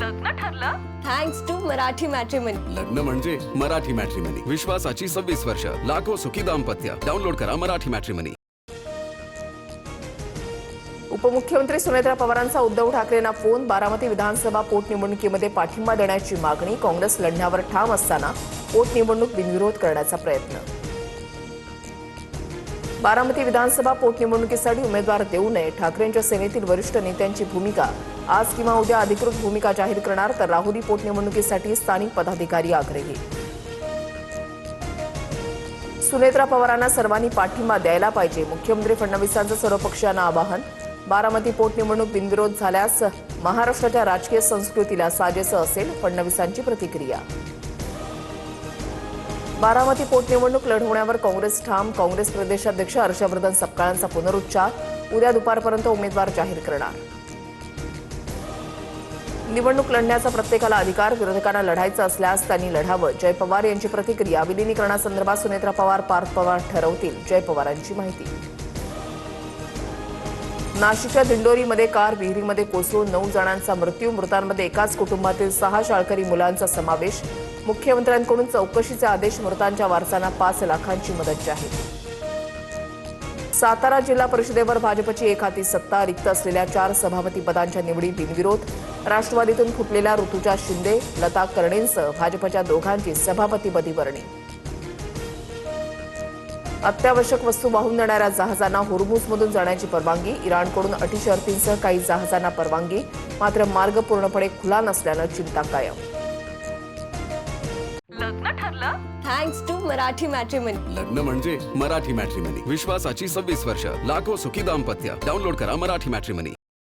लग्न ठरलं? Thanks to Marathi matrimony. लग्न म्हणजे मराठी मॅट्रिमनी. विश्वासाची 26 वर्ष. लाखो सुखी दाम्पत्य. डाउनलोड करा मराठी मॅट्रिमनी. उपमुख्यमंत्री सुनेत्रा पवारांचा उद्धव ठाकरेंना फोन. बारामती विधानसभा पोटनिवडणुकीमध्ये पाठिंबा देण्याची मागणी. काँग्रेस लढण्यावर ठाम असताना पोटनिवडणूक बिनविरोध करण्याचा प्रयत्न. बारामती विधानसभा पोटनिवडणुकीसाठी उमेदवार देऊ नये. ठाकरेंच्या सेनेतील वरिष्ठ नेत्यांची भूमिका. आज किंवा उद्या अधिकृत भूमिका जाहीर करणार. तर राहुरी पोटनिवडणुकीसाठी स्थानिक पदाधिकारी आग्रही. सुनेत्रा पवारांना सर्वांनी पाठिंबा द्यायला पाहिजे. मुख्यमंत्री फडणवीसांचं सर्वपक्षीयांना आवाहन. बारामती पोटनिवडणूक बिनविरोध झाल्यास महाराष्ट्राच्या राजकीय संस्कृतीला साजेसं असेल. फडणवीसांची प्रतिक्रिया. बारामती पोटनिवडणूक लढवण्यावर काँग्रेस ठाम. काँग्रेस प्रदेशाध्यक्ष हर्षवर्धन सपकाळांचा पुनरुच्चार. उद्या दुपारपर्यंत उमेदवार जाहीर करणार. निवडणूक लढण्याचा प्रत्येकाला अधिकार. विरोधकांना लढायचं असल्यास त्यांनी लढावं. जय पवार यांची प्रतिक्रिया. विलिनीकरणासंदर्भात सुनेत्रा पवार पार्थ पवार ठरवतील. जय पवारांची माहिती. नाशिकच्या दिंडोरीमध्ये कार विहिरीमध्ये कोसळून 9 जणांचा मृत्यू. मृतांमध्ये एकाच कुटुंबातील 6 शाळकरी मुलांचा समावेश. मुख्यमंत्र्यांकडून चौकशीचे आदेश. मृतांच्या वारसांना 5 लाखांची मदत जाहीर. सातारा जिल्हा परिषदेवर भाजपची एकहाती सत्ता. रिक्त असलेल्या 4 सभापती पदांच्या निवडी बिनविरोध. राष्ट्रवादीतून फुटलेल्या ऋतुजा शिंदे, लता कर्णेंसह भाजपच्या दोघांची सभापतीपदी वर्णी. अत्यावश्यक वस्तू वाहून नेणाऱ्या जहाजांना होर्मुझमधून जाण्याची परवानगी. इराणकडून अटी शर्तींसह काही जहाजांना परवानगी. मात्र मार्ग पूर्णपणे खुला नसल्यानं चिंता कायम. लग्न ठरलं? Thanks to Marathi matrimony. लग्न म्हणजे मराठी मॅट्रिमनी. विश्वासाची 26 वर्ष. लाखो सुखी दाम्पत्य. डाउनलोड करा मराठी मॅट्रिमनी.